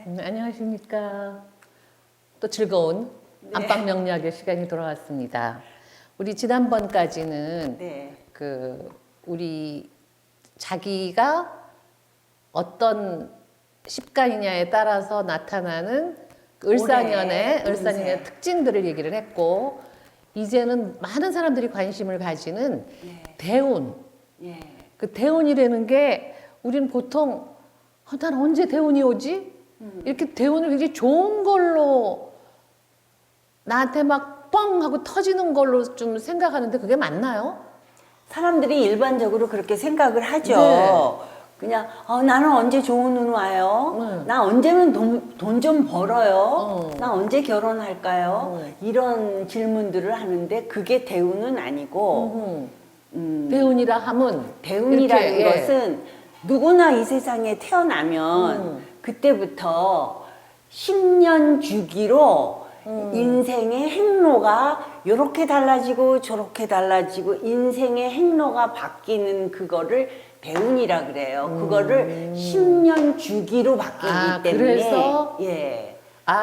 안녕하십니까. 또 즐거운 안방 명리학의 시간이 돌아왔습니다. 우리 지난번까지는 네. 우리 자기가 어떤 십간이냐에 따라서 나타나는 을사년의 운세. 특징들을 얘기를 했고, 이제는 많은 사람들이 관심을 가지는 네. 대운. 예. 그 대운이라는 게 우리는 보통 난 언제 대운이 오지? 이렇게 대운을 굉장히 좋은 걸로 나한테 막 뻥 하고 터지는 걸로 좀 생각하는데 그게 맞나요? 사람들이 일반적으로 그렇게 생각을 하죠. 네. 그냥 나는 언제 좋은 운 와요? 나 언제는 돈 좀 벌어요? 나 언제 결혼할까요? 이런 질문들을 하는데 그게 대운은 아니고 대운이라 함은 대운이라는 이렇게, 것은 누구나 이 세상에 태어나면 그때부터 10년 주기로 인생의 행로가 이렇게 달라지고 저렇게 달라지고 인생의 행로가 바뀌는 그거를 대운이라 그래요. 그거를 10년 주기로 바뀌기 때문에 그래서 예.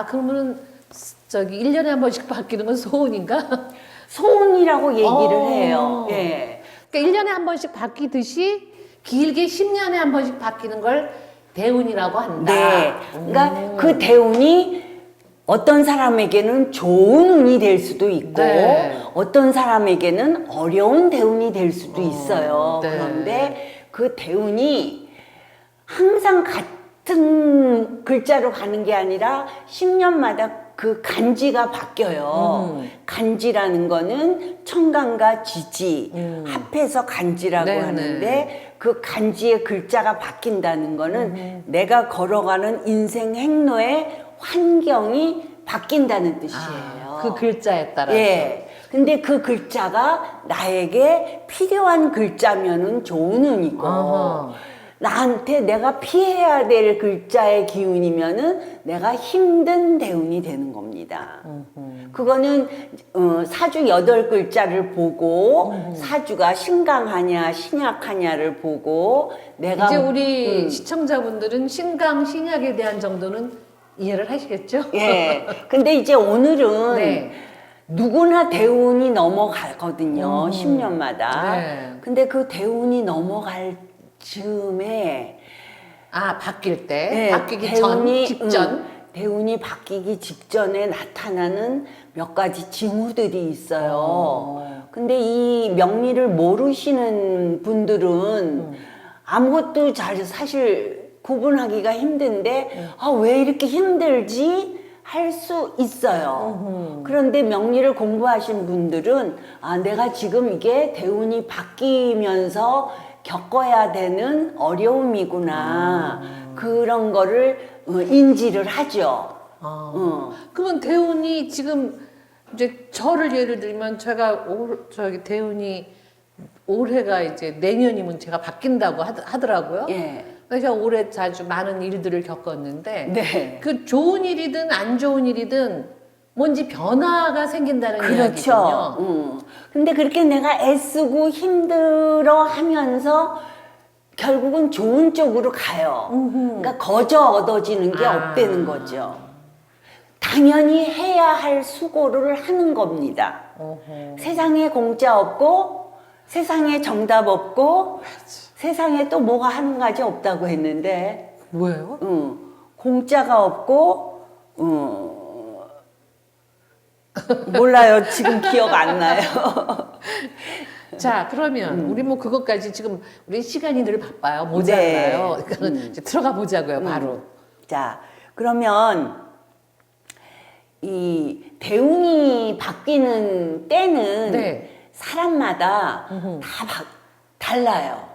그러면은 1년에 한 번씩 바뀌는 건 소운인가? 소운이라고 얘기를 해요. 예. 그러니까 1년에 한 번씩 바뀌듯이 길게 10년에 한 번씩 바뀌는 걸 대운이라고 한다. 네. 그러니까 그 대운이 어떤 사람에게는 좋은 운이 될 수도 있고 네. 어떤 사람에게는 어려운 대운이 될 수도 있어요. 네. 그런데 그 대운이 항상 같은 글자로 가는 게 아니라 10년마다 그 간지가 바뀌어요. 간지라는 거는 청간과 지지 합해서 간지라고 네네. 하는데 그 간지의 글자가 바뀐다는 거는 내가 걸어가는 인생 행로의 환경이 바뀐다는 뜻이에요. 그 글자에 따라서. 예. 근데 그 글자가 나에게 필요한 글자면은 좋은 운이고 어허. 나한테 내가 피해야 될 글자의 기운이면은 내가 힘든 대운이 되는 겁니다. 그거는 사주 8글자를 보고 사주가 신강하냐 신약하냐를 보고 내가 이제 우리 시청자분들은 신강, 신약에 대한 정도는 이해를 하시겠죠? 예. 근데 이제 오늘은 네. 누구나 대운이 넘어가거든요. 10년마다. 네. 근데 그 대운이 넘어갈 즈음에 바뀔 때, 네, 바뀌기 전, 직전. 대운이 바뀌기 직전에 나타나는 몇 가지 징후들이 있어요. 근데 이 명리를 모르시는 분들은 아무것도 사실 구분하기가 힘든데 왜 이렇게 힘들지? 할 수 있어요. 그런데 명리를 공부하신 분들은 내가 지금 이게 대운이 바뀌면서 겪어야 되는 어려움이구나. 그런 거를 인지를 하죠. 그러면 대운이 지금 이제 저를 예를 들면 제가 대운이 올해가 이제 내년이면 제가 바뀐다고 하더라고요. 예. 그래서 올해 자주 많은 일들을 겪었는데 네. 그 좋은 일이든 안 좋은 일이든 뭔지 변화가 생긴다는 그렇죠. 이야기거든요. 근데 그렇게 내가 애쓰고 힘들어 하면서 결국은 좋은 쪽으로 가요. 그러니까 거저 얻어지는 게 없다는 거죠. 당연히 해야 할 수고를 하는 겁니다. 세상에 공짜 없고 세상에 정답 없고 세상에 또 뭐가 한 가지 없다고 했는데 뭐예요? 공짜가 없고 몰라요. 지금 기억 안 나요. 자, 그러면 우리 뭐 그것까지 지금 우리 시간이 늘 바빠요. 모자라요. 네. 그러니까 이제 들어가 보자고요, 바로. 자, 그러면 이 대운이 바뀌는 때는 네. 사람마다 다 달라요.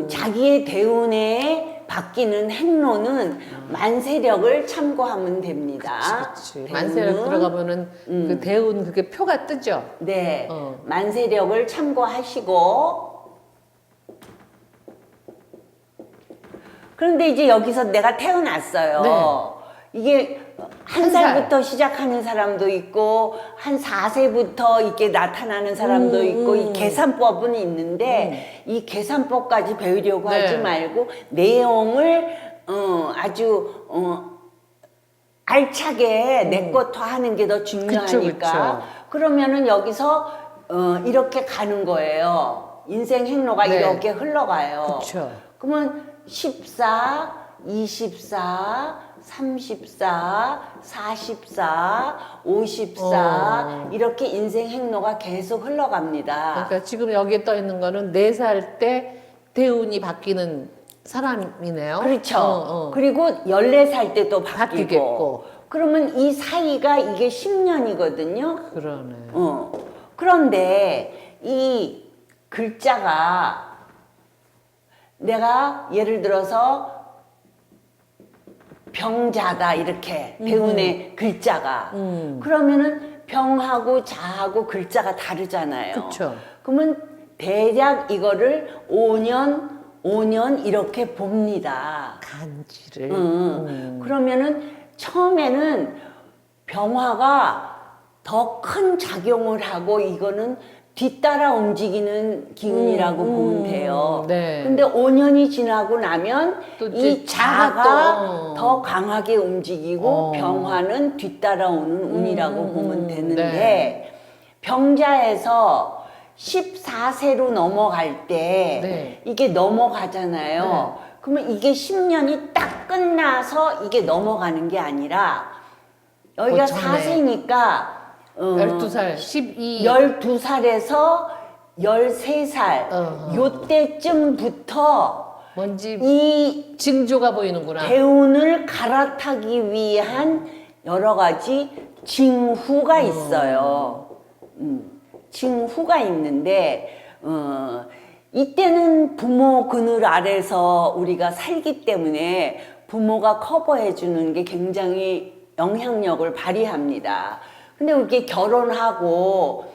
자기의 대운에 바뀌는 행로는 만세력을 참고하면 됩니다. 그치. 만세력 들어가면은 그 대운 그게 표가 뜨죠. 네, 만세력을 참고하시고 그런데 이제 여기서 내가 태어났어요. 네. 이게 한 살부터 시작하는 사람도 있고 한 4세부터 이렇게 나타나는 사람도 있고 이 계산법은 있는데 이 계산법까지 배우려고 네. 하지 말고 내용을 아주 알차게 내 것도 하는 게 더 중요하니까. 그쵸. 그러면은 여기서 이렇게 가는 거예요. 인생 행로가 네. 이렇게 흘러가요. 그쵸. 그러면 14, 24, 34, 44, 54 이렇게 인생 행로가 계속 흘러갑니다. 그러니까 지금 여기에 떠 있는 거는 4살 때 대운이 바뀌는 사람이네요. 그렇죠. 그리고 14살 때 또 바뀌고. 바뀌겠고. 그러면 이 사이가 이게 10년이거든요. 그러네. 그런데 이 글자가 내가 예를 들어서 병자다 이렇게 대운의 글자가 그러면은 병하고 자하고 글자가 다르잖아요. 그쵸. 그러면 대략 이거를 5년 이렇게 봅니다. 간지를. 그러면은 처음에는 병화가 더 큰 작용을 하고 이거는 뒤따라 움직이는 기운이라고 보면 돼요. 네. 근데 5년이 지나고 나면 또 이 이제 자가 자가 더 강하게 움직이고 병화는 뒤따라오는 운이라고 보면 되는데 네. 병자에서 14세로 넘어갈 때 네. 이게 넘어가잖아요. 그러면 이게 10년이 딱 끝나서 이게 넘어가는 게 아니라 여기가 전에. 4세니까 12살, 12. 12살에서 13살 요때쯤부터 뭔지 이 징조가 보이는구나. 대운을 갈아타기 위한 여러 가지 징후가 있어요. 징후가 있는데 이때는 부모 그늘 아래서 우리가 살기 때문에 부모가 커버해 주는 게 굉장히 영향력을 발휘합니다. 근데 이렇게 결혼하고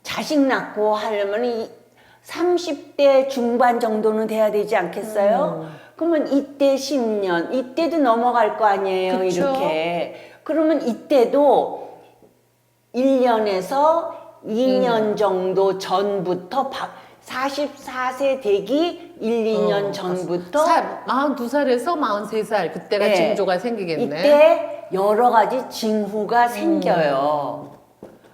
자식 낳고 하려면 이 30대 중반 정도는 돼야 되지 않겠어요? 그러면 이때 10년, 이때도 넘어갈 거 아니에요, 그쵸? 이렇게. 그러면 이때도 1년에서 2년 정도 전부터 44세 되기 1, 2년 전부터 42살에서 43살 그때가 네. 징조가 생기겠네. 이때 여러 가지 징후가 생겨요.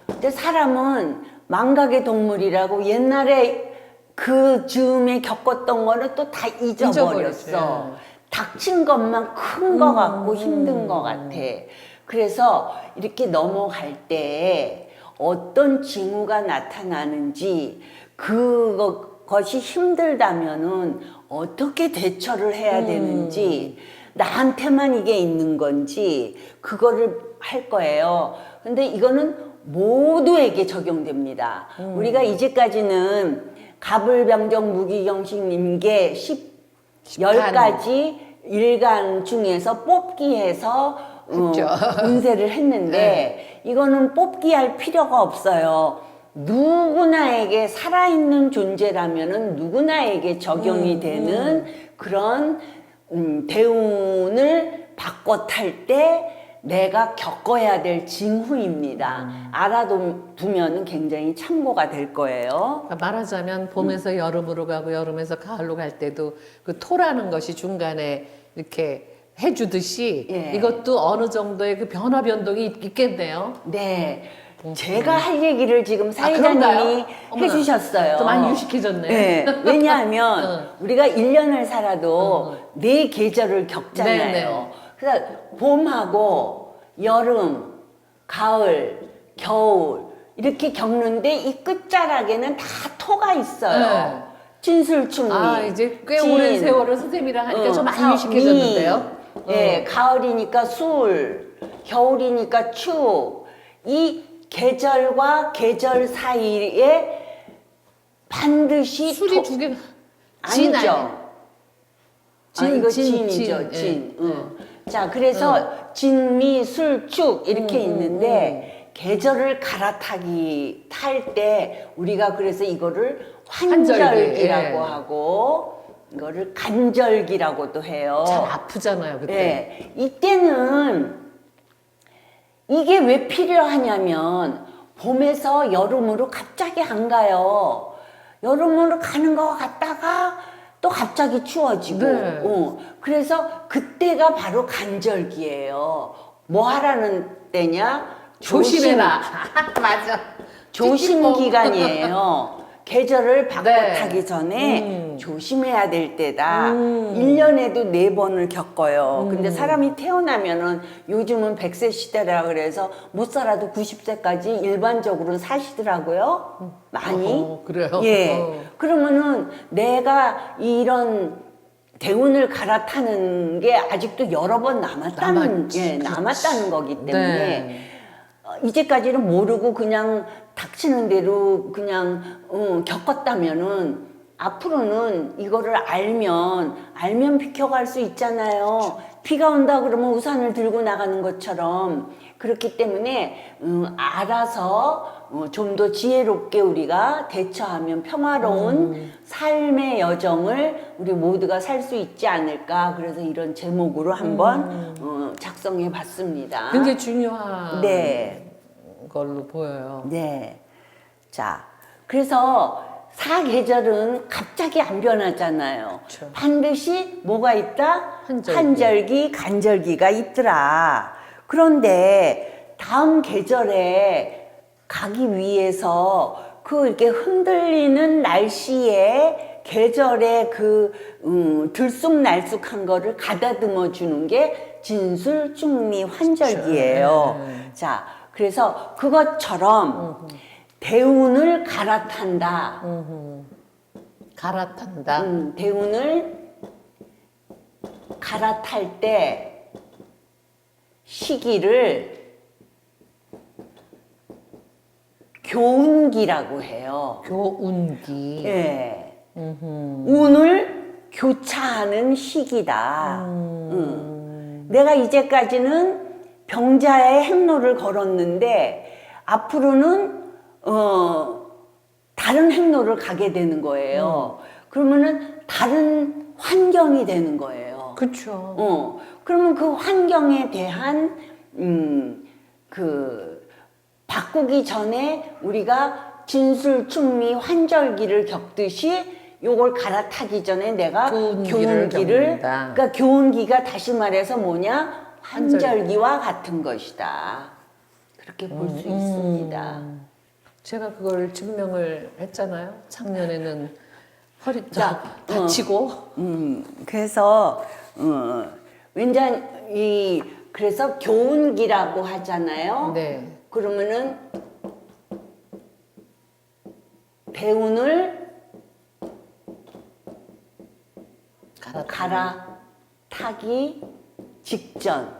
근데 사람은 망각의 동물이라고 옛날에 그 즈음에 겪었던 거는 또 다 잊어버렸어. 잊어버렸지. 닥친 것만 큰 거 같고 힘든 거 같아. 그래서 이렇게 넘어갈 때 어떤 징후가 나타나는지 그것이 힘들다면은 어떻게 대처를 해야 되는지 나한테만 이게 있는 건지 그거를 할 거예요. 근데 이거는 모두에게 적용됩니다. 우리가 이제까지는 갑을병정 무기경식님께 10가지 일간 중에서 뽑기해서 운세를 했는데 이거는 뽑기할 필요가 없어요. 누구나에게 살아있는 존재라면은 누구나에게 적용이 되는 그런 대운을 바꿔 탈 때 내가 겪어야 될 징후입니다. 알아두면 굉장히 참고가 될 거예요. 그러니까 말하자면 봄에서 여름으로 가고 여름에서 가을로 갈 때도 그 토라는 것이 중간에 이렇게 해주듯이 예. 이것도 어느 정도의 그 변화 변동이 있겠네요. 네. 제가 할 얘기를 지금 그런가요? 사회자님이 어머나, 해주셨어요. 또 많이 유식해졌네. 네. 왜냐하면 우리가 1년을 살아도 네 계절을 겪잖아요. 네네. 그래서 봄하고 여름, 가을, 겨울 이렇게 겪는데 이 끝자락에는 다 토가 있어요. 네. 진술충리. 아 이제 꽤 오랜 세월을 선생님이랑 하니까 좀 많이 유식해졌는데요. 예, 가을이니까 술, 겨울이니까 추. 이 계절과 계절 사이에 반드시 술이 두 개가 아니죠. 이거 진, 진이죠, 진. 진. 예. 자, 그래서 진미, 술, 축 이렇게 있는데 계절을 갈아타기 탈 때 우리가 그래서 이거를 환절기라고 예. 하고 이거를 간절기라고도 해요. 잘 아프잖아요 그때. 네, 이때는 이게 왜 필요하냐면 봄에서 여름으로 갑자기 안 가요. 여름으로 가는 거 같다가 또 갑자기 갑자기 추워지고. 네. 그래서 그때가 바로 간절기예요. 뭐 하라는 때냐? 조심해라. 맞아. 조심 찝찝해. 기간이에요. 계절을 바꿔 네. 타기 전에 조심해야 될 때다. 1년에도 4번을 겪어요. 근데 사람이 태어나면은 요즘은 100세 시대라 그래서 못 살아도 90세까지 일반적으로 사시더라고요. 많이. 그래요? 예. 그러면은 내가 이런 대운을 갈아타는 게 아직도 여러 번 남았다는, 남았다는 거기 때문에 네. 이제까지는 모르고 그냥 닥치는 대로 그냥 겪었다면은 앞으로는 이거를 알면 비켜갈 수 있잖아요. 비가 온다 그러면 우산을 들고 나가는 것처럼. 그렇기 때문에 알아서 좀 더 지혜롭게 우리가 대처하면 평화로운 삶의 여정을 우리 모두가 살 수 있지 않을까. 그래서 이런 제목으로 한번 작성해 봤습니다. 굉장히 중요한 네. 걸로 보여요. 네. 자, 그래서 사계절은 갑자기 안 변하잖아요. 그렇죠. 반드시 뭐가 있다? 한절기. 한절기, 간절기가 있더라. 그런데 다음 계절에 가기 위해서 그 이렇게 흔들리는 날씨에 계절의 그 들쑥날쑥한 거를 가다듬어 주는 게 진술중리 환절기예요. 네. 자, 그래서 그것처럼 대운을 갈아탄다. 갈아탄다. 대운을 갈아탈 때 시기를 교운기라고 해요. 교운기. 예. 운을 교차하는 시기다. 내가 이제까지는 병자의 행로를 걸었는데 앞으로는 다른 행로를 가게 되는 거예요. 그러면은 다른 환경이 되는 거예요. 그렇죠. 그러면 그 환경에 대한 그 바꾸기 전에 우리가 진술충리 환절기를 겪듯이 요걸 갈아타기 전에 내가 교운기를 겪는다. 그러니까 교운기가 다시 말해서 뭐냐? 환절기와 같은 것이다. 그렇게 볼 수 있습니다. 제가 그걸 증명을 했잖아요. 작년에는 허리 자, 다치고. 그래서 그래서 교운기라고 하잖아요. 네. 그러면은 대운을 갈아타기 직전으로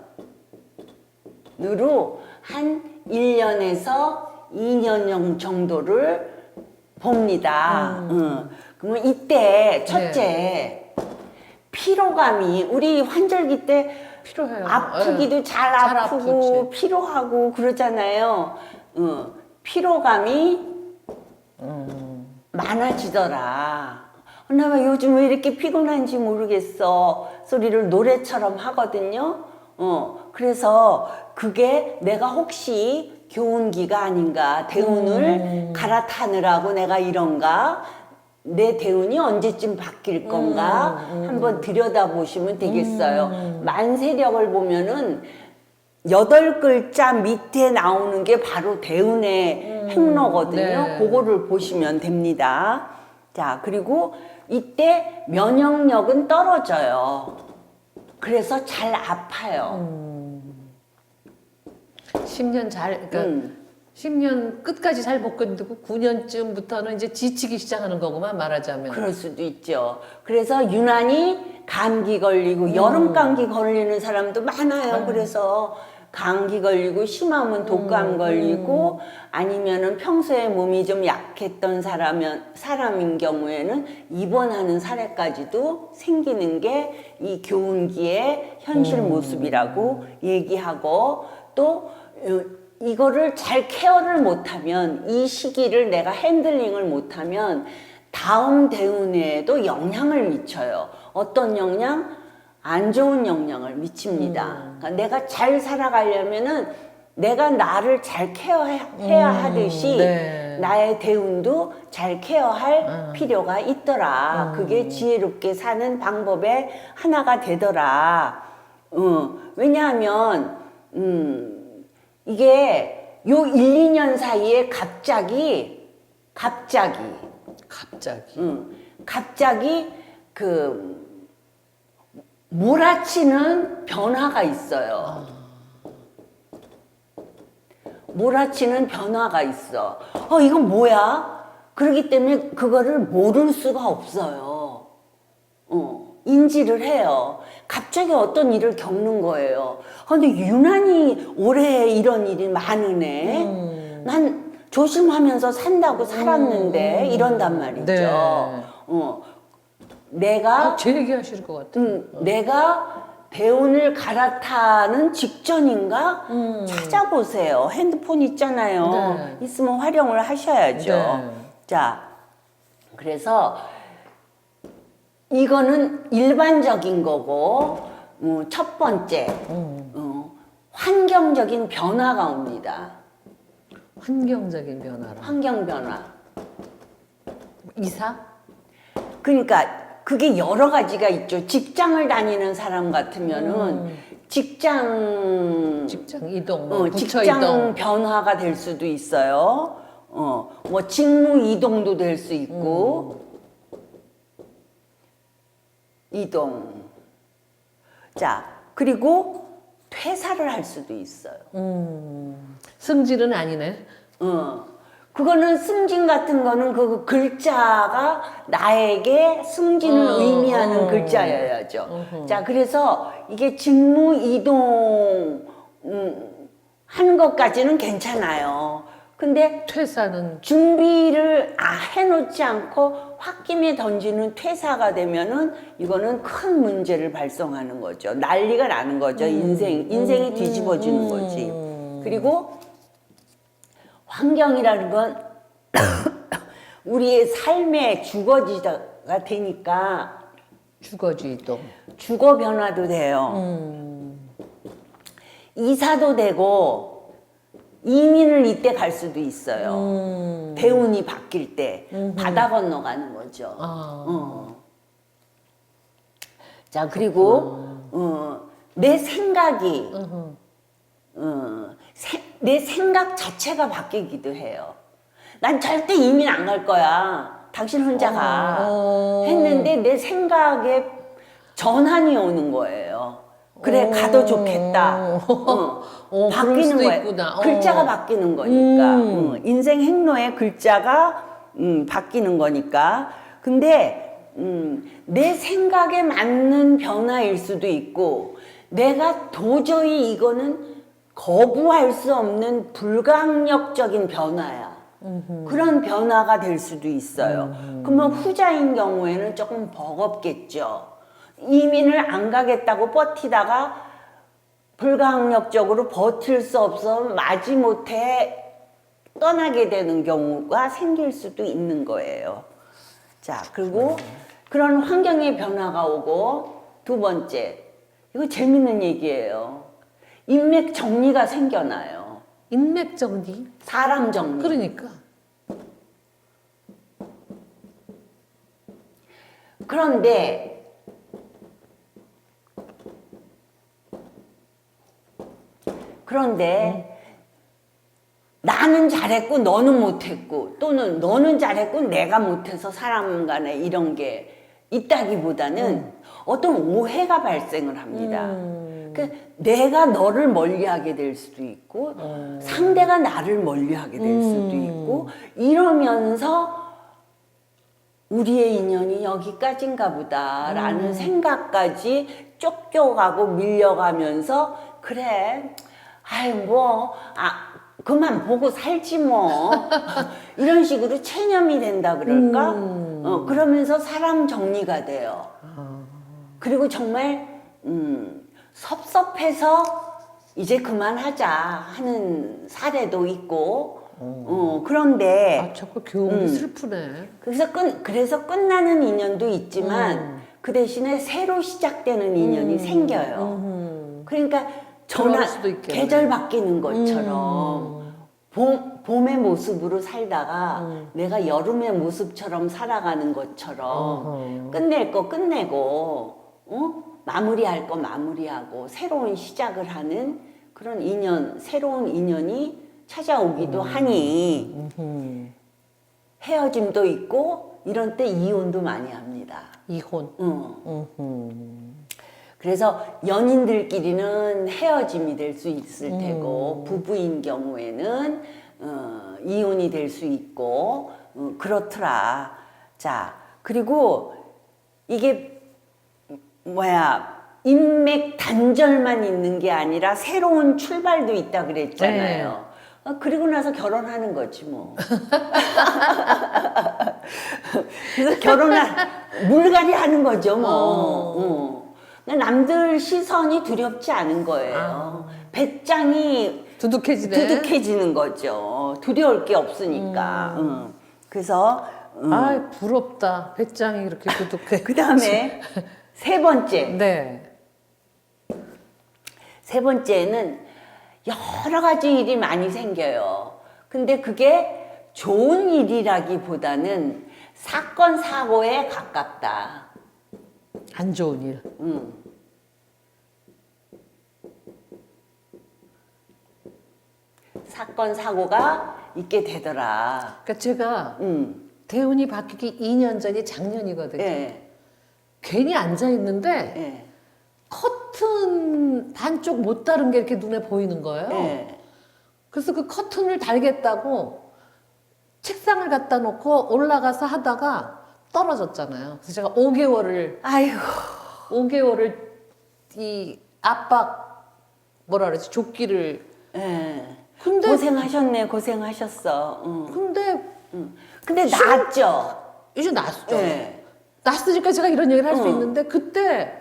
한 1년에서 2년 정도를 봅니다. 그러면 이때 첫째 피로감이 우리 환절기 때 필요해요. 아프기도 잘 잘 아프고 아프지. 피로하고 그러잖아요. 피로감이 많아지더라. 나 왜 요즘 왜 이렇게 피곤한지 모르겠어. 소리를 노래처럼 하거든요. 그래서 그게 내가 혹시 교운기가 아닌가. 대운을 갈아타느라고 내가 이런가. 내 대운이 언제쯤 바뀔 건가. 한번 들여다보시면 되겠어요. 만세력을 보면은 8글자 밑에 나오는 게 바로 대운의 행로거든요. 네. 그거를 보시면 됩니다. 자, 그리고 이때 면역력은 떨어져요. 그래서 잘 아파요. 10년 그러니까 10년 끝까지 잘 못 견디고 9년쯤부터는 이제 지치기 시작하는 거구만 말하자면. 그럴 수도 있죠. 그래서 유난히 감기 걸리고 여름 감기 걸리는 사람도 많아요. 그래서 감기 걸리고 심하면 독감 걸리고 아니면은 평소에 몸이 좀 약했던 사람인 경우에는 입원하는 사례까지도 생기는 게 이 교운기의 현실 모습이라고 얘기하고 또 이거를 잘 케어를 못하면 이 시기를 내가 핸들링을 못하면 다음 대운에도 영향을 미쳐요. 어떤 영향? 안 좋은 영향을 미칩니다. 그러니까 내가 잘 살아가려면은 내가 나를 잘 케어해야 하듯이 네. 나의 대운도 잘 케어할 필요가 있더라. 그게 지혜롭게 사는 방법의 하나가 되더라. 왜냐하면 이게 요 1, 2년 사이에 갑자기 그 몰아치는 변화가 있어요. 몰아치는 변화가 있어. 이건 뭐야? 그렇기 때문에 그거를 모를 수가 없어요. 인지를 해요. 갑자기 어떤 일을 겪는 거예요. 근데 유난히 올해 이런 일이 많으네. 난 조심하면서 산다고 살았는데 이런단 말이죠. 네. 내가 제 얘기 하실 것 같아요. 내가 대운을 갈아타는 직전인가 찾아보세요. 핸드폰 있잖아요. 네. 있으면 활용을 하셔야죠. 네. 자, 그래서 이거는 일반적인 거고 첫 번째 환경적인 변화가 옵니다. 환경적인 변화라. 환경 변화. 이사? 그러니까 그게 여러 가지가 있죠. 직장을 다니는 사람 같으면은 직장 이동, 부처 직장 이동. 변화가 될 수도 있어요. 뭐 직무 이동도 될 수 있고 이동. 자, 그리고 퇴사를 할 수도 있어요. 승질은 아니네. 그거는 승진 같은 거는 그 글자가 나에게 승진을 의미하는 글자여야죠. 자, 그래서 이게 직무 이동 하는 것까지는 괜찮아요. 근데 퇴사는 준비를 해놓지 않고 홧김에 던지는 퇴사가 되면은 이거는 큰 문제를 발생하는 거죠. 난리가 나는 거죠. 인생이 뒤집어지는 거지. 그리고 환경이라는 건 우리의 삶의 주거지가 되니까 주거지 이동. 주거 변화도 돼요. 이사도 되고 이민을 이때 갈 수도 있어요. 대운이 바뀔 때 바다 건너가는 거죠. 자, 그리고 내 생각이 내 생각 자체가 바뀌기도 해요. 난 절대 이민 안 갈 거야. 당신 혼자 가. 했는데 내 생각에 전환이 오는 거예요. 그래, 가도 좋겠다. 그럴 바뀌는 수도 거예요. 있구나. 글자가 바뀌는 거니까. 인생 행로의 글자가 바뀌는 거니까. 근데 내 생각에 맞는 변화일 수도 있고 내가 도저히 이거는 거부할 수 없는 불강력적인 변화야. 그런 변화가 될 수도 있어요. 그러면 후자인 경우에는 조금 버겁겠죠. 이민을 안 가겠다고 버티다가 불강력적으로 버틸 수 없어 마지못해 떠나게 되는 경우가 생길 수도 있는 거예요. 자, 그리고 그런 환경의 변화가 오고 두 번째, 이거 재밌는 얘기예요. 인맥 정리가 생겨나요. 인맥 정리? 사람 정리. 그러니까. 그런데 나는 잘했고 너는 못했고 또는 너는 잘했고 내가 못해서 사람 간에 이런 게 있다기보다는 어떤 오해가 발생을 합니다. 내가 너를 멀리하게 될 수도 있고 상대가 나를 멀리하게 될 수도 있고 이러면서 우리의 인연이 여기까지인가 보다라는 생각까지 쫓겨가고 밀려가면서 그래 그만 보고 살지 뭐 이런 식으로 체념이 된다 그럴까? 그러면서 사람 정리가 돼요. 그리고 정말 섭섭해서 이제 그만하자 하는 사례도 있고 그런데 자꾸 교훈이 슬프네. 그래서 끝나는 인연도 있지만 그 대신에 새로 시작되는 인연이 생겨요. 그러니까 그럴 수도 있겠네. 계절 바뀌는 것처럼 봄의 모습으로 살다가 내가 여름의 모습처럼 살아가는 것처럼 끝낼 거 끝내고 마무리할 거 마무리하고 새로운 시작을 하는 그런 인연, 새로운 인연이 찾아오기도 하니 헤어짐도 있고 이런 때 이혼도 많이 합니다. 이혼. 그래서 연인들끼리는 헤어짐이 될 수 있을 테고 부부인 경우에는 이혼이 될 수 있고 그렇더라. 자, 그리고 이게 인맥 단절만 있는 게 아니라 새로운 출발도 있다 그랬잖아요. 그리고 나서 결혼하는 거지 뭐. 그래서 물갈이 하는 거죠 뭐. 남들 시선이 두렵지 않은 거예요. 배짱이 두둑해지는 거죠. 두려울 게 없으니까. 그래서 아, 부럽다. 배짱이 이렇게 두둑해. 그 다음에 세 번째. 네. 세 번째는 여러 가지 일이 많이 생겨요. 근데 그게 좋은 일이라기보다는 사건, 사고에 가깝다. 안 좋은 일. 사건, 사고가 있게 되더라. 그러니까 제가 대운이 바뀌기 2년 전이 작년이거든요. 예. 괜히 앉아 있는데 예. 커튼 반쪽 못 다른 게 이렇게 눈에 보이는 거예요. 예. 그래서 그 커튼을 달겠다고 책상을 갖다 놓고 올라가서 하다가 떨어졌잖아요. 그래서 제가 5개월을 아이고. 5개월을 이 압박 뭐라 그러지 조끼를. 예. 근데 고생하셨네, 고생하셨어. 근데 낫죠. 이제 낫죠. 예. 낫으니까 제가 이런 얘기를 할 수 있는데 그때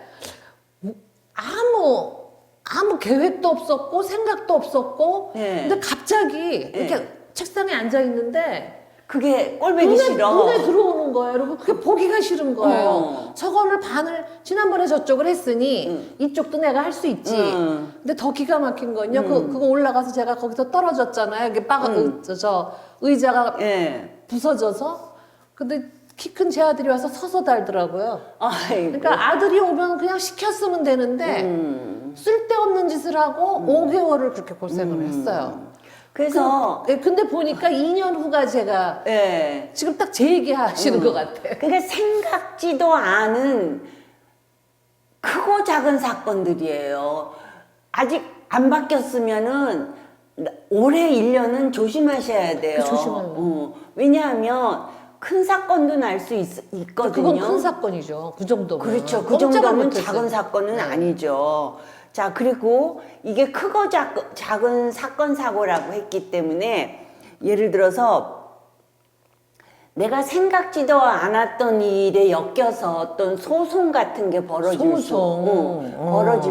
아무 계획도 없었고 생각도 없었고 예. 근데 갑자기 이렇게 책상에 앉아 있는데 그게 꼴보기 싫어. 눈에 들어오는 거예요. 여러분 그게 보기가 싫은 거예요. 저거를 반을 지난번에 저쪽을 했으니 이쪽도 내가 할 수 있지. 근데 더 기가 막힌 건요. 그거 올라가서 제가 거기서 떨어졌잖아요. 이게 저 의자가 예. 부서져서. 근데 키 큰 제 아들이 와서 서서 달더라고요. 아이고. 그러니까 아들이 오면 그냥 시켰으면 되는데 쓸데없는 짓을 하고 5개월을 그렇게 고생을 했어요. 그래서 근데 보니까 2년 후가 제가 예. 지금 딱 제 얘기 하시는 것 같아. 그러니까 생각지도 않은 크고 작은 사건들이에요. 아직 안 바뀌었으면은 올해 1년은 조심하셔야 돼요. 조심해요. 왜냐하면 큰 사건도 날 수 있거든요. 그건 큰 사건이죠. 그 정도면. 그렇죠. 그 꼼짝을 정도면 못했어요. 작은 사건은 아니죠. 자, 그리고 이게 크고 작은 사건, 사고라고 했기 때문에 예를 들어서 내가 생각지도 않았던 일에 엮여서 어떤 소송 같은 게 벌어질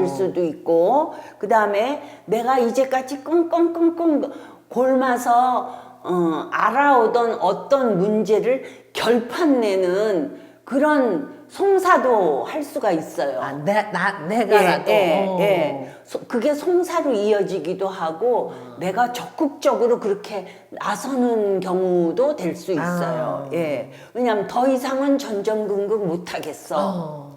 수도 있고 그 다음에 내가 이제까지 끙끙끙끙 골마서 알아오던 어떤 문제를 결판내는 그런 송사도 할 수가 있어요. 내가라도. 그게 송사로 이어지기도 하고 내가 적극적으로 그렇게 나서는 경우도 될 수 있어요. 왜냐하면 더 이상은 전전긍긍 못하겠어.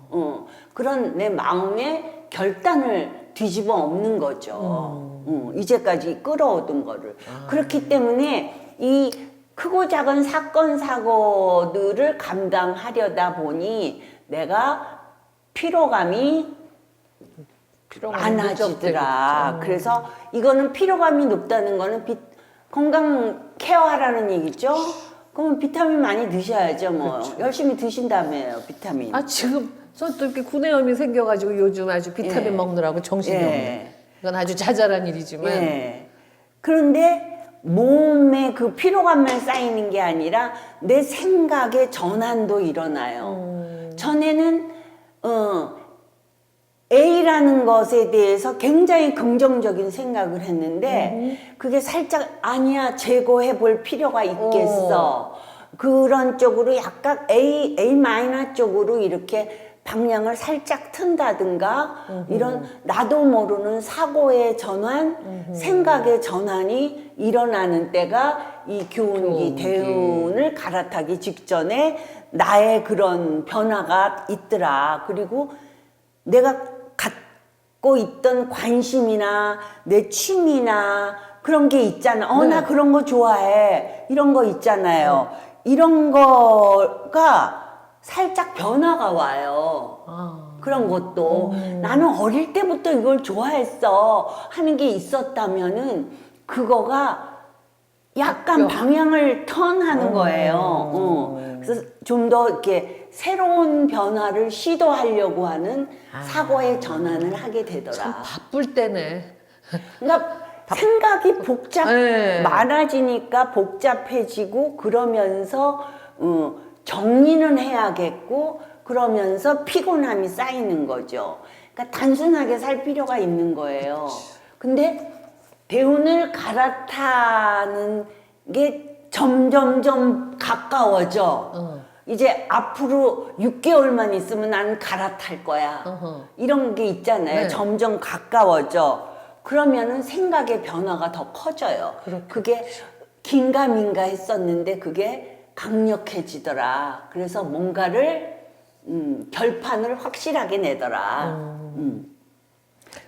그런 내 마음의 결단을 뒤집어 엎는 거죠. 이제까지 끌어오던 거를. 그렇기 때문에 이 크고 작은 사건 사고들을 감당하려다 보니 내가 피로감이 많아지더라. 그래서 이거는 피로감이 높다는 거는 건강 케어하라는 얘기죠. 그러면 비타민 많이 드셔야죠. 뭐 그렇죠. 열심히 드신다며요, 비타민. 지금 저 또 이렇게 구내염이 생겨가지고 요즘 아주 비타민 먹느라고 정신이 없네. 이건 아주 자잘한 일이지만. 그런데 몸에 그 피로감만 쌓이는 게 아니라 내 생각의 전환도 일어나요. 전에는 A라는 것에 대해서 굉장히 긍정적인 생각을 했는데 그게 살짝 아니야 재고해 볼 필요가 있겠어. 그런 쪽으로 약간 A 마이너 쪽으로 이렇게 방향을 살짝 튼다든가 이런 나도 모르는 사고의 전환, 생각의 전환이 일어나는 때가 이 교운기, 대운을 갈아타기 직전에 나의 그런 변화가 있더라. 그리고 내가 갖고 있던 관심이나 내 취미나 그런 게 있잖아. 나 그런 거 좋아해. 이런 거 있잖아요. 이런 거가 살짝 변화가 와요. 그런 것도 나는 어릴 때부터 이걸 좋아했어 하는 게 있었다면은 그거가 약간 방향을 턴하는 거예요. 그래서 좀 더 이렇게 새로운 변화를 시도하려고 하는 사고의 전환을 하게 되더라. 참 바쁠 때네. 그러니까 생각이 네. 많아지니까 복잡해지고 그러면서 정리는 해야겠고 그러면서 피곤함이 쌓이는 거죠. 그러니까 단순하게 살 필요가 있는 거예요. 근데 대운을 갈아타는 게 점점점 가까워져. 이제 앞으로 6개월만 있으면 나는 갈아탈 거야. 이런 게 있잖아요. 네. 점점 가까워져. 그러면은 생각의 변화가 더 커져요. 그게 긴가민가 했었는데 그게 강력해지더라. 그래서 뭔가를 결판을 확실하게 내더라.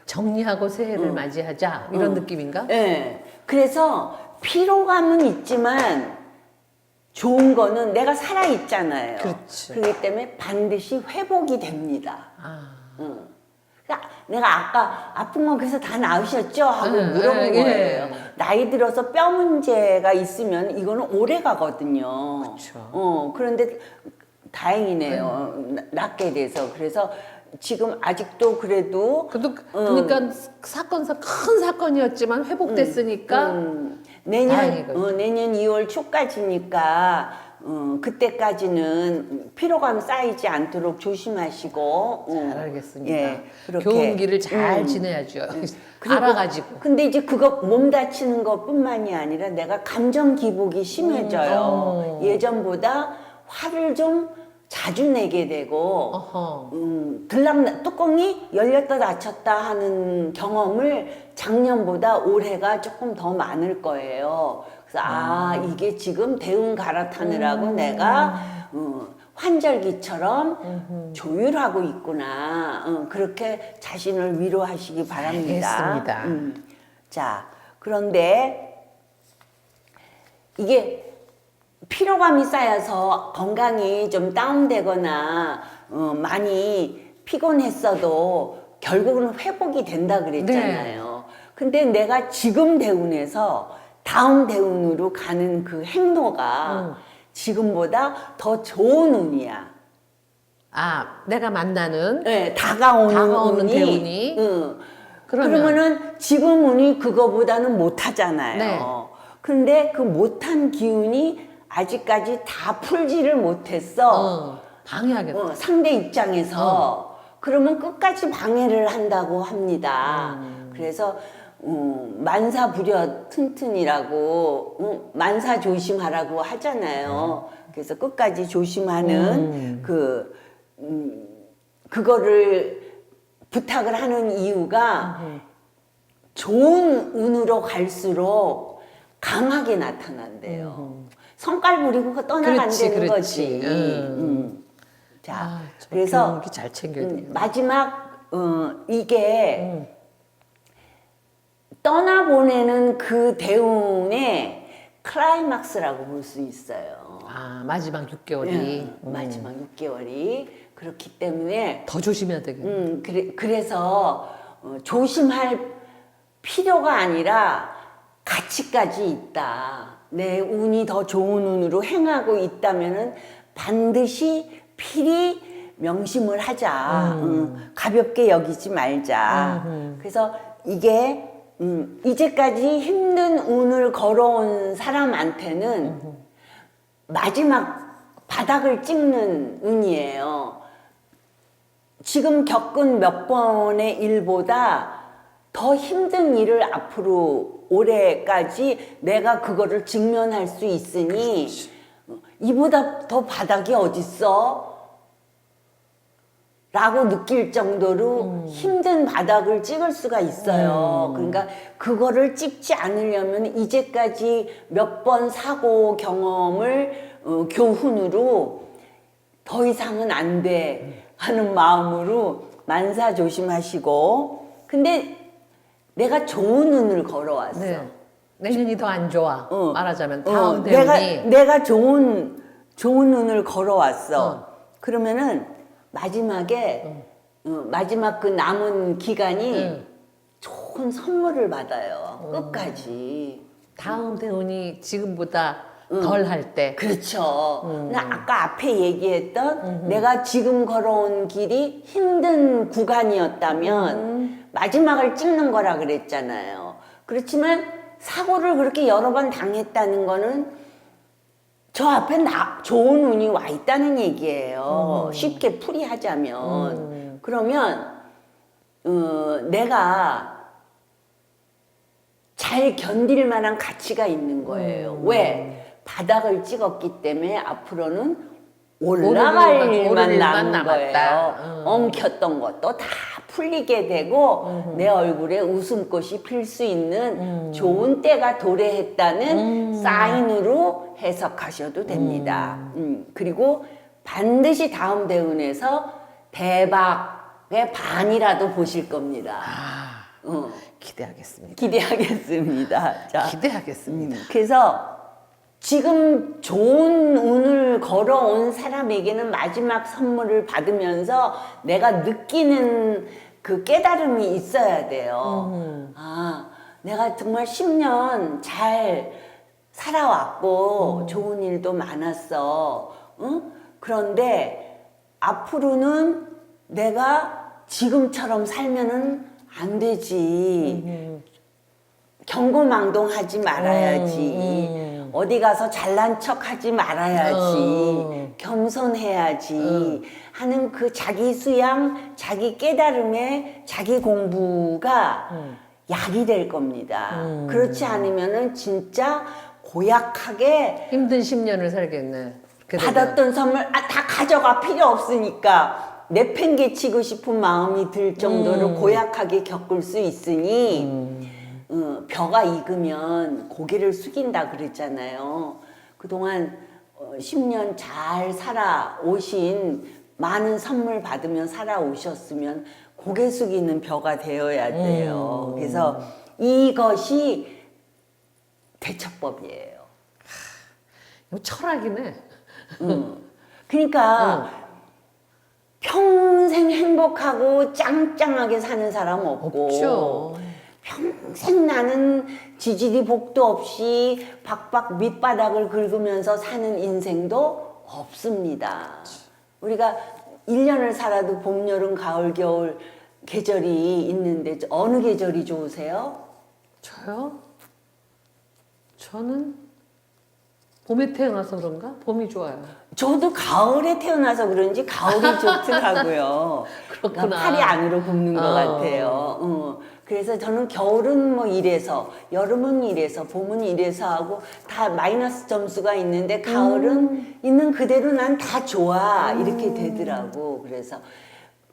정리하고 새해를 맞이하자 이런 느낌인가? 네. 그래서 피로감은 있지만 좋은 거는 내가 살아 있잖아요. 그렇지. 그렇기 때문에 반드시 회복이 됩니다. 그러니까 내가 아까 아픈 건 그래서 다 나으셨죠? 하고 물어본 거예요. 나이 들어서 뼈 문제가 있으면 이거는 오래 가거든요. 그렇죠. 그런데 다행이네요. 낫게 돼서. 그래서 지금 아직도 그래도 그러니까 큰 사건이었지만 회복됐으니까 다행이거든요. 내년 2월 초까지니까 그때까지는 피로감 쌓이지 않도록 조심하시고 잘 알겠습니다. 예, 그렇게 교훈기를 잘 지내야죠. 알아가지고. 근데 이제 그거 몸 다치는 것뿐만이 아니라 내가 감정 기복이 심해져요. 예전보다 화를 좀 자주 내게 되고 뚜껑이 열렸다 닫혔다 하는 경험을 작년보다 올해가 조금 더 많을 거예요. 그래서 이게 지금 대운 갈아타느라고 내가 환절기처럼 조율하고 있구나. 그렇게 자신을 위로하시기 바랍니다. 알겠습니다. 자, 그런데 이게 피로감이 쌓여서 건강이 좀 다운되거나 많이 피곤했어도 결국은 회복이 된다 그랬잖아요. 근데 내가 지금 대운에서 다음 대운으로 가는 그 행로가 지금보다 더 좋은 운이야. 내가 만나는 네, 다가오는 대운이. 그러면은 지금 운이 그거보다는 못하잖아요. 네. 근데 그 못한 기운이 아직까지 다 풀지를 못했어. 방해하겠다. 상대 입장에서. 그러면 끝까지 방해를 한다고 합니다. 그래서 만사부려 튼튼이라고 만사 조심하라고 하잖아요. 그래서 끝까지 조심하는 그거를 부탁을 하는 이유가 좋은 운으로 갈수록 강하게 나타난대요. 성깔 부리고 떠나간다는 거지. 자, 그래서 교훈기 잘 챙겨야 돼요. 마지막 이게 떠나보내는 그 대운의 클라이막스라고 볼 수 있어요. 마지막 6개월이. 마지막 6개월이 그렇기 때문에 더 조심해야 되겠네. 그래서 조심할 필요가 아니라 가치까지 있다. 내 운이 더 좋은 운으로 행하고 있다면은 반드시 필히 명심을 하자. 가볍게 여기지 말자. 그래서 이게 이제까지 힘든 운을 걸어온 사람한테는 마지막 바닥을 찍는 운이에요. 지금 겪은 몇 번의 일보다 더 힘든 일을 앞으로 올해까지 내가 그거를 직면할 수 있으니 이보다 더 바닥이 어딨어? 라고 느낄 정도로 힘든 바닥을 찍을 수가 있어요. 그러니까 그거를 찍지 않으려면 이제까지 몇 번 사고 경험을 교훈으로 더 이상은 안 돼 하는 마음으로 만사 조심하시고. 근데 내가 좋은 운을 걸어왔어. 네. 내년이 더 안 좋아. 어. 말하자면 다음 대운이. 내가 좋은 운을 걸어왔어. 그러면은 마지막에 마지막 그 남은 기간이 좋은 선물을 받아요. 끝까지. 다음 대운이 지금보다 덜 할 때. 그렇죠. 나 아까 앞에 얘기했던 내가 지금 걸어온 길이 힘든 구간이었다면 마지막을 찍는 거라 그랬잖아요. 그렇지만 사고를 그렇게 여러 번 당했다는 거는 저 앞에 좋은 운이 와 있다는 얘기예요. 쉽게 풀이하자면. 그러면 내가 잘 견딜 만한 가치가 있는 거예요. 왜? 바닥을 찍었기 때문에 앞으로는 올라갈 일만 남은 거예요. 엉켰던 것도 다 풀리게 되고 내 얼굴에 웃음꽃이 필 수 있는 좋은 때가 도래했다는 사인으로 해석하셔도 됩니다. 그리고 반드시 다음 대운에서 대박의 반이라도 보실 겁니다. 기대하겠습니다. 기대하겠습니다. 자, 기대하겠습니다. 그래서 지금 좋은 운을 걸어온 사람에게는 마지막 선물을 받으면서 내가 느끼는 그 깨달음이 있어야 돼요. 아, 내가 정말 10년 잘 살아왔고 좋은 일도 많았어. 응? 그런데 앞으로는 내가 지금처럼 살면은 안 되지. 경고망동하지 말아야지. 어디 가서 잘난 척 하지 말아야지. 겸손해야지. 하는 그 자기 수양, 자기 깨달음의 자기 공부가 약이 될 겁니다. 그렇지 않으면은 진짜 고약하게 힘든 10년을 살겠네. 그렇게 되면. 받았던 선물 다 가져가 필요 없으니까 내팽개치고 싶은 마음이 들 정도로 고약하게 겪을 수 있으니 벼가 익으면 고개를 숙인다 그랬잖아요. 그동안 10년 잘 살아오신 많은 선물 받으며 살아오셨으면 고개 숙이는 벼가 되어야 돼요. 그래서 이것이 대처법이에요. 이거 철학이네. 그러니까 평생 행복하고 짱짱하게 사는 사람 없고 없죠. 평생 나는 지지리 복도 없이 박박 밑바닥을 긁으면서 사는 인생도 없습니다. 우리가 1년을 살아도 봄, 여름, 가을, 겨울 계절이 있는데 어느 계절이 좋으세요? 저요? 저는 봄에 태어나서 그런가? 봄이 좋아요. 저도 가을에 태어나서 그런지 가을이 좋더라고요. 그렇구나. 그러니까 팔이 안으로 굽는 것 같아요. 그래서 저는 겨울은 뭐 이래서, 여름은 이래서, 봄은 이래서 하고 다 마이너스 점수가 있는데 가을은 있는 그대로 난 다 좋아 이렇게 되더라고. 그래서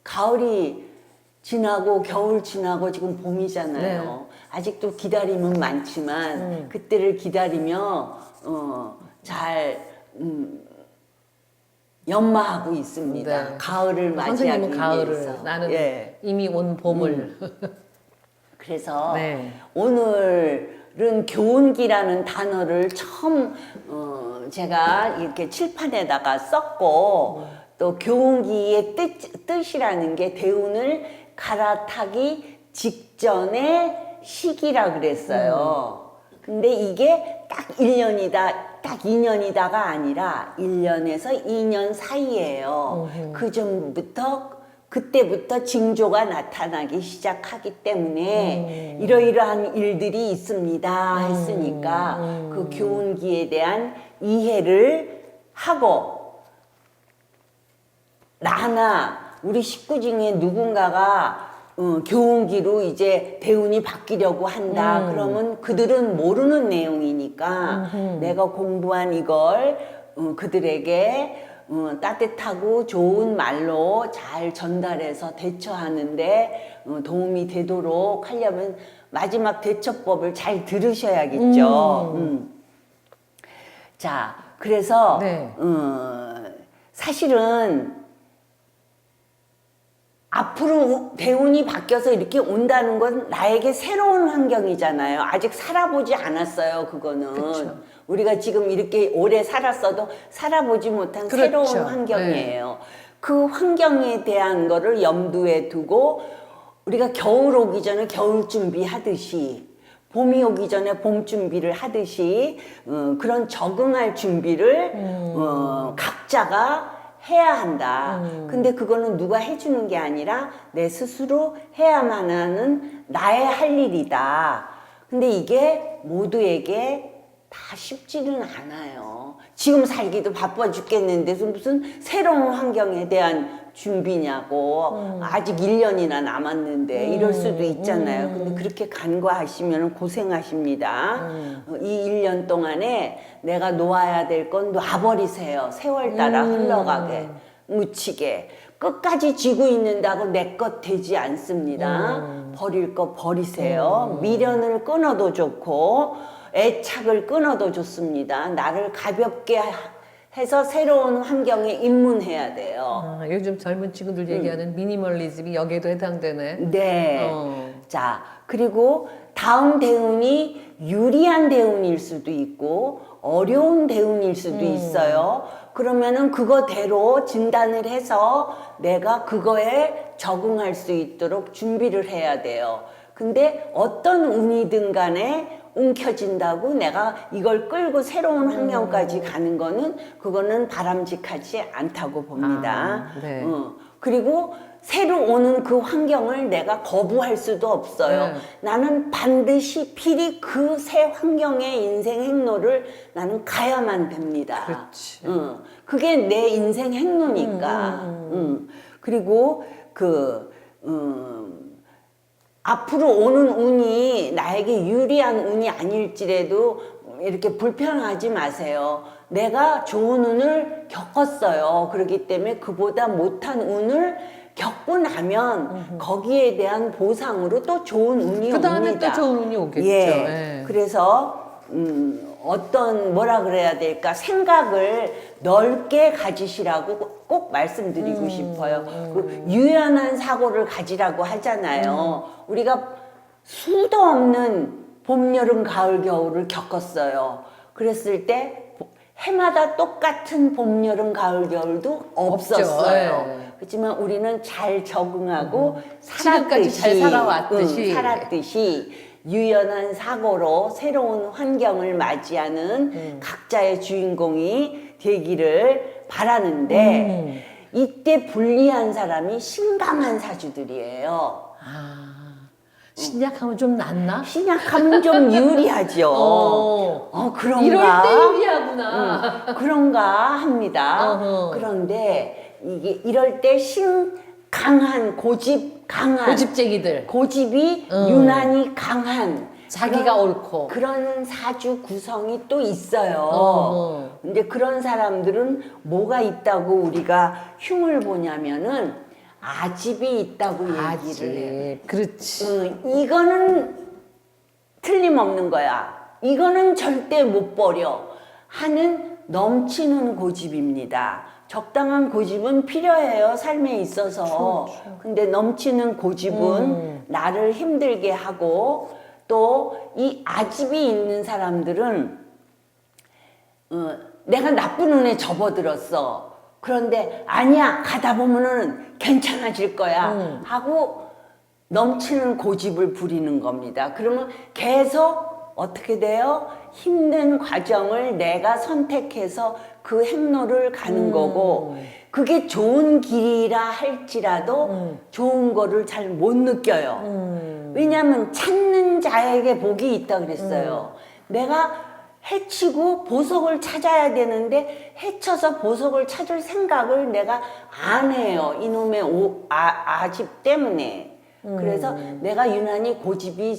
가을이 지나고 겨울 지나고 지금 봄이잖아요. 네. 아직도 기다림은 많지만 그때를 기다리며 잘 연마하고 있습니다. 네. 가을을 맞이하기 선생님은 가을을, 위해서. 나는 예. 이미 온 봄을. 그래서 네. 오늘은 교훈기라는 단어를 처음 제가 이렇게 칠판에다가 썼고 또 교훈기의 뜻이라는 게 대운을 갈아타기 직전의 시기라 그랬어요. 근데 이게 딱 1년이다, 딱 2년이다가 아니라 1년에서 2년 사이예요. 그 전부터 그때부터 징조가 나타나기 시작하기 때문에 이러이러한 일들이 있습니다 했으니까 그 교훈기에 대한 이해를 하고 나나 우리 식구 중에 누군가가 교훈기로 이제 대운이 바뀌려고 한다. 그러면 그들은 모르는 내용이니까 내가 공부한 이걸 그들에게 따뜻하고 좋은 말로 잘 전달해서 대처하는데 도움이 되도록 하려면 마지막 대처법을 잘 들으셔야겠죠. 자, 그래서 네. 사실은 앞으로 대운이 바뀌어서 이렇게 온다는 건 나에게 새로운 환경이잖아요. 아직 살아보지 않았어요, 그거는. 그쵸. 우리가 지금 이렇게 오래 살았어도 살아보지 못한 그렇죠. 새로운 환경이에요. 그 환경에 대한 거를 염두에 두고 우리가 겨울 오기 전에 겨울 준비하듯이 봄이 오기 전에 봄 준비를 하듯이 그런 적응할 준비를 각자가 해야 한다. 근데 그거는 누가 해주는 게 아니라 내 스스로 해야만 하는 나의 할 일이다. 근데 이게 모두에게 다 쉽지는 않아요. 지금 살기도 바빠 죽겠는데 무슨 새로운 환경에 대한 준비냐고. 아직 1년이나 남았는데 이럴 수도 있잖아요. 근데 그렇게 간과하시면 고생하십니다. 이 1년 동안에 내가 놓아야 될 건 놔버리세요. 세월 따라 흘러가게, 묻히게. 끝까지 쥐고 있는다고 내 것 되지 않습니다. 버릴 거 버리세요. 미련을 끊어도 좋고 애착을 끊어도 좋습니다. 나를 가볍게 해서 새로운 환경에 입문해야 돼요. 요즘 젊은 친구들 얘기하는 미니멀리즘이 여기에도 해당되네. 네. 자, 그리고 다음 대운이 유리한 대운일 수도 있고 어려운 대운일 수도 있어요. 그러면은 그거대로 진단을 해서 내가 그거에 적응할 수 있도록 준비를 해야 돼요. 근데 어떤 운이든 간에 움켜진다고 내가 이걸 끌고 새로운 환경까지 가는 거는 그거는 바람직하지 않다고 봅니다. 네. 그리고 새로 오는 그 환경을 내가 거부할 수도 없어요. 네. 나는 반드시 필히 그 새 환경의 인생 행로를 나는 가야만 됩니다. 그렇지. 그게 내 인생 행로니까. 그리고 앞으로 오는 운이 나에게 유리한 운이 아닐지라도 이렇게 불편하지 마세요. 내가 좋은 운을 겪었어요. 그렇기 때문에 그보다 못한 운을 겪고 나면 거기에 대한 보상으로 또 좋은 운이 그 다음에 옵니다. 또 좋은 운이 오겠죠. 예. 예. 그래서 어떤 뭐라 그래야 될까 생각을 넓게 가지시라고 꼭 말씀드리고 싶어요. 그 유연한 사고를 가지라고 하잖아요. 우리가 수도 없는 봄, 여름, 가을, 겨울을 겪었어요. 그랬을 때 해마다 똑같은 봄, 여름, 가을, 겨울도 없었어요. 예. 그렇지만 우리는 잘 적응하고 지금까지 잘 살았듯이 유연한 사고로 새로운 환경을 맞이하는 각자의 주인공이 되기를 바라는데 이때 불리한 사람이 신강한 사주들이에요. 신약하면 좀 낫나? 신약하면 좀 유리하죠. 그런가? 이럴 때 유리하구나. 그런가 합니다. 그런데 이게 이럴 때 강한 고집쟁이들. 고집이 유난히 강한 자기가 옳고. 그런 사주 구성이 또 있어요. 근데 그런 사람들은 뭐가 있다고 우리가 흉을 보냐면은 아집이 있다고 얘기를 해요. 그렇지. 이거는 틀림없는 거야. 이거는 절대 못 버려 하는 넘치는 고집입니다. 적당한 고집은 필요해요, 삶에 있어서. 근데 넘치는 고집은 나를 힘들게 하고 또 이 아집이 있는 사람들은 내가 나쁜 운에 접어들었어. 그런데 아니야, 가다 보면은 괜찮아질 거야 하고 넘치는 고집을 부리는 겁니다. 그러면 계속 어떻게 돼요? 힘든 과정을 내가 선택해서 그 행로를 가는 거고 그게 좋은 길이라 할지라도 좋은 거를 잘 못 느껴요. 왜냐하면 찾는 자에게 복이 있다 그랬어요. 내가 해치고 보석을 찾아야 되는데 해쳐서 보석을 찾을 생각을 내가 안 해요. 이놈의 아집 때문에. 그래서 내가 유난히 고집이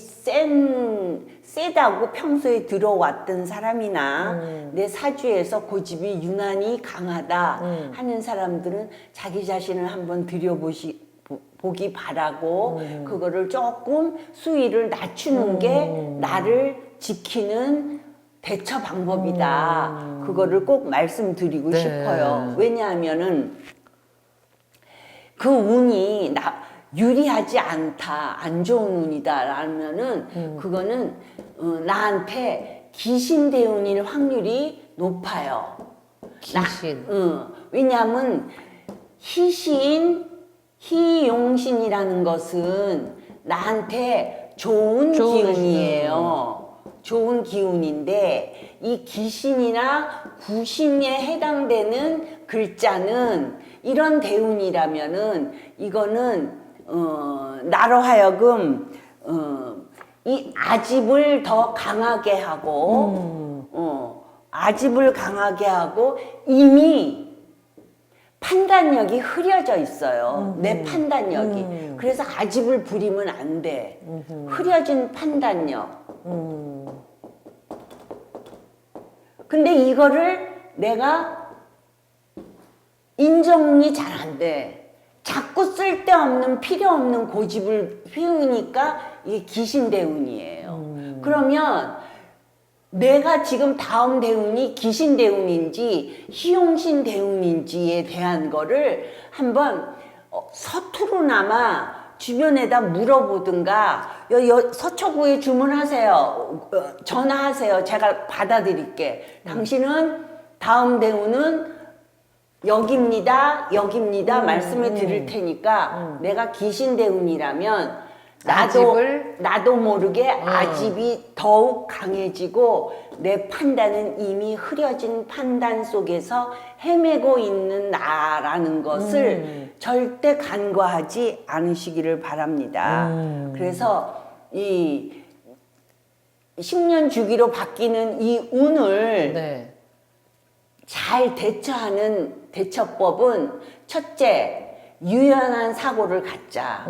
세다고 평소에 들어왔던 사람이나 내 사주에서 고집이 유난히 강하다 하는 사람들은 자기 자신을 한번 보기 바라고 그거를 조금 수위를 낮추는 게 나를 지키는 대처 방법이다. 그거를 꼭 말씀드리고 네. 싶어요. 왜냐하면은 그 운이 유리하지 않다, 안 좋은 운이다 라면은 그거는 나한테 귀신 대운일 확률이 높아요. 귀신. 왜냐하면 희용신이라는 것은 나한테 좋은 기운이에요. 좋은 기운인데 이 귀신이나 구신에 해당되는 글자는 이런 대운이라면은 이거는 나로 하여금 이 아집을 더 강하게 하고 아집을 강하게 하고 이미 판단력이 흐려져 있어요. 내 판단력이. 그래서 아집을 부리면 안 돼. 흐려진 판단력. 근데 이거를 내가 인정이 잘 안 돼. 자꾸 쓸데없는 필요 없는 고집을 피우니까 이게 귀신 대운이에요. 그러면 내가 지금 다음 대운이 귀신 대운인지 희용신 대운인지에 대한 거를 한번 서투르나마 주변에다 물어보든가 서초구에 주문하세요. 전화하세요. 제가 받아드릴게. 당신은 다음 대운은 여기입니다. 말씀을 드릴 테니까 내가 귀신 대운이라면 나도 모르게 아집이 더욱 강해지고 내 판단은 이미 흐려진 판단 속에서 헤매고 있는 나라는 것을 절대 간과하지 않으시기를 바랍니다. 그래서 이 10년 주기로 바뀌는 이 운을 네. 잘 대처하는 대처법은 첫째, 유연한 사고를 갖자.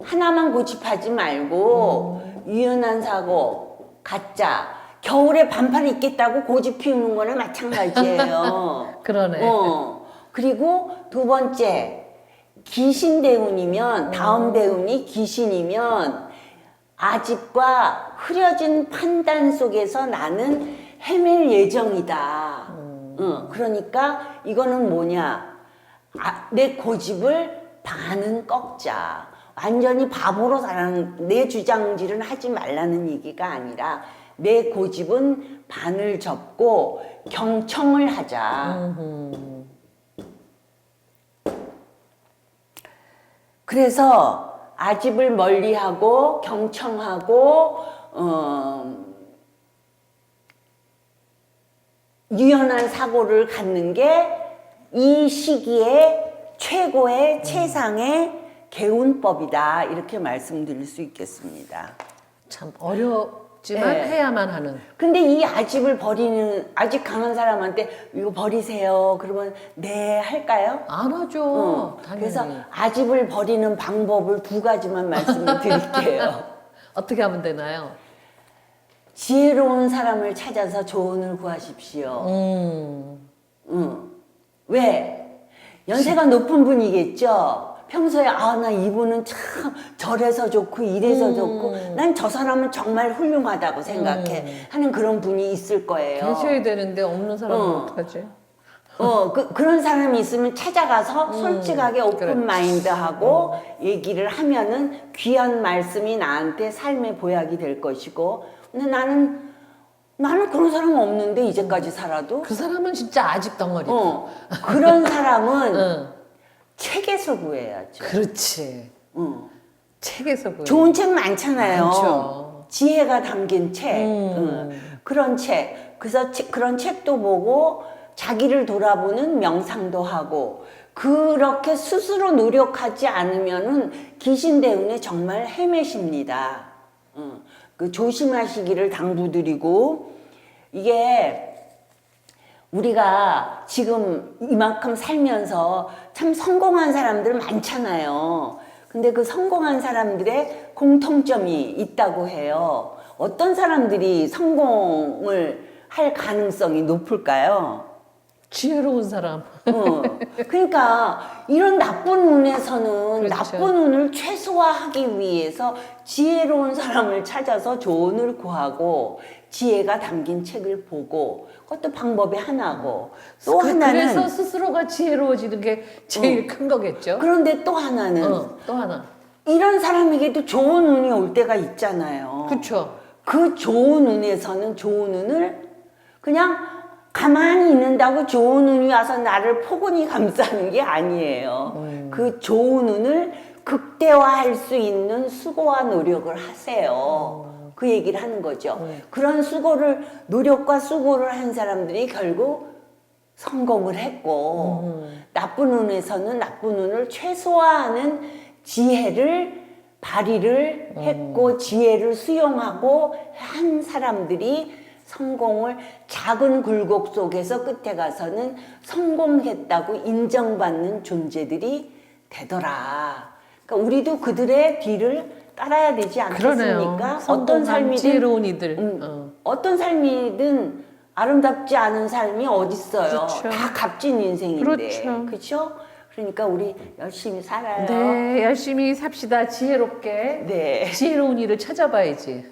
하나만 고집하지 말고 유연한 사고 갖자. 겨울에 반팔 입겠다고 고집 피우는 거나 마찬가지예요. 그러네. 그리고 두 번째, 귀신 대운이면 다음 대운이 귀신이면 아집과 흐려진 판단 속에서 나는 헤맬 예정이다. 그러니까 이거는 뭐냐? 내 고집을 반은 꺾자. 완전히 바보로 살아는 내 주장질은 하지 말라는 얘기가 아니라 내 고집은 반을 접고 경청을 하자. 그래서 아집을 멀리하고 경청하고 유연한 사고를 갖는 게 이 시기에 최고의 최상의 개운법이다. 이렇게 말씀드릴 수 있겠습니다. 참 어렵지만 네. 해야만 하는. 근데 이 아집을 버리는 아직 강한 사람한테 이거 버리세요. 그러면 네 할까요? 안 하죠. 당연히. 그래서 아집을 버리는 방법을 두 가지만 말씀을 드릴게요. 어떻게 하면 되나요? 지혜로운 사람을 찾아서 조언을 구하십시오. 왜? 연세가 높은 분이겠죠? 평소에 나 이분은 참 저래서 좋고 이래서 좋고 난 저 사람은 정말 훌륭하다고 생각해 하는 그런 분이 있을 거예요. 계셔야 되는데 없는 사람은 어떡하지? 그런 사람이 있으면 찾아가서 솔직하게 오픈 마인드하고 얘기를 하면은 귀한 말씀이 나한테 삶의 보약이 될 것이고 근데 나는 그런 사람 없는데 이제까지 살아도 그 사람은 진짜 아직 덩어리. 그런 사람은 책에서 구해야죠. 그렇지. 책에서 구해. 좋은 책 많잖아요. 많죠. 지혜가 담긴 책. 그런 책. 그래서 그런 책도 보고 자기를 돌아보는 명상도 하고 그렇게 스스로 노력하지 않으면은 귀신 대운에 정말 헤매십니다. 그 조심하시기를 당부드리고 이게 우리가 지금 이만큼 살면서 참 성공한 사람들 많잖아요. 근데 그 성공한 사람들의 공통점이 있다고 해요. 어떤 사람들이 성공을 할 가능성이 높을까요? 지혜로운 사람. 그러니까 이런 나쁜 운에서는 그렇죠. 나쁜 운을 최소화하기 위해서 지혜로운 사람을 찾아서 조언을 구하고 지혜가 담긴 책을 보고 그것도 방법이 하나고 또 하나는 그래서 스스로가 지혜로워지는 게 제일 큰 거겠죠. 그런데 또 하나는 또 하나. 이런 사람에게도 좋은 운이 올 때가 있잖아요. 그렇죠. 그 좋은 운에서는 좋은 운을 그냥 가만히 있는다고 좋은 운이 와서 나를 포근히 감싸는 게 아니에요. 그 좋은 운을 극대화할 수 있는 수고와 노력을 하세요. 그 얘기를 하는 거죠. 그런 노력과 수고를 한 사람들이 결국 성공을 했고, 나쁜 운에서는 나쁜 운을 최소화하는 지혜를 발휘를 했고, 지혜를 수용하고 한 사람들이 성공을 작은 굴곡 속에서 끝에 가서는 성공했다고 인정받는 존재들이 되더라. 그러니까 우리도 그들의 뒤를 따라야 되지 않겠습니까? 그러네요. 어떤 삶이든 지혜로운 이들. 어떤 삶이든 아름답지 않은 삶이 어딨어요. 그렇죠. 다 값진 인생인데. 그렇죠. 그렇죠? 그러니까 우리 열심히 살아요. 네, 열심히 삽시다. 지혜롭게. 네. 지혜로운 일을 찾아봐야지.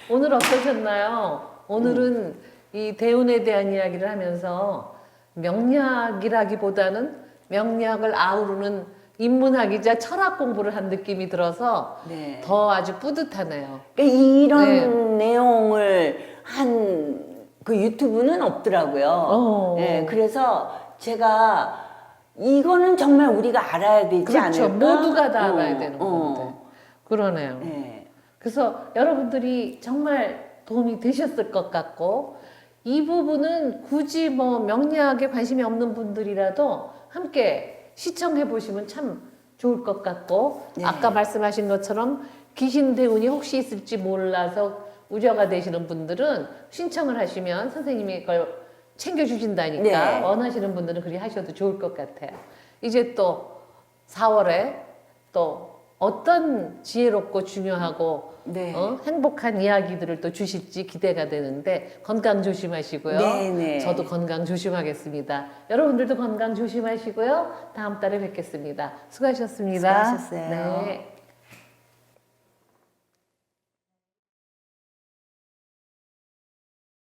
오늘 어떠셨나요? 오늘은 이 대운에 대한 이야기를 하면서 명리학이라기보다는 명리학을 아우르는 인문학이자 철학 공부를 한 느낌이 들어서 네. 더 아주 뿌듯하네요. 그러니까 이런 네. 내용을 한 그 유튜브는 없더라고요. 네, 그래서 제가 이거는 정말 우리가 알아야 되지 그렇죠. 않을까? 모두가 다 알아야 되는 건데. 그러네요. 네. 그래서 여러분들이 정말 도움이 되셨을 것 같고 이 부분은 굳이 뭐 명리학에 관심이 없는 분들이라도 함께 시청해 보시면 참 좋을 것 같고 네. 아까 말씀하신 것처럼 귀신 대운이 혹시 있을지 몰라서 우려가 되시는 분들은 신청을 하시면 선생님이 그걸 챙겨주신다니까 네. 원하시는 분들은 그리 하셔도 좋을 것 같아요. 이제 또 4월에 또 어떤 지혜롭고 중요하고 네. 행복한 이야기들을 또 주실지 기대가 되는데 건강 조심하시고요. 네, 네. 저도 건강 조심하겠습니다. 여러분들도 건강 조심하시고요. 다음 달에 뵙겠습니다. 수고하셨습니다. 수고하셨어요. 네.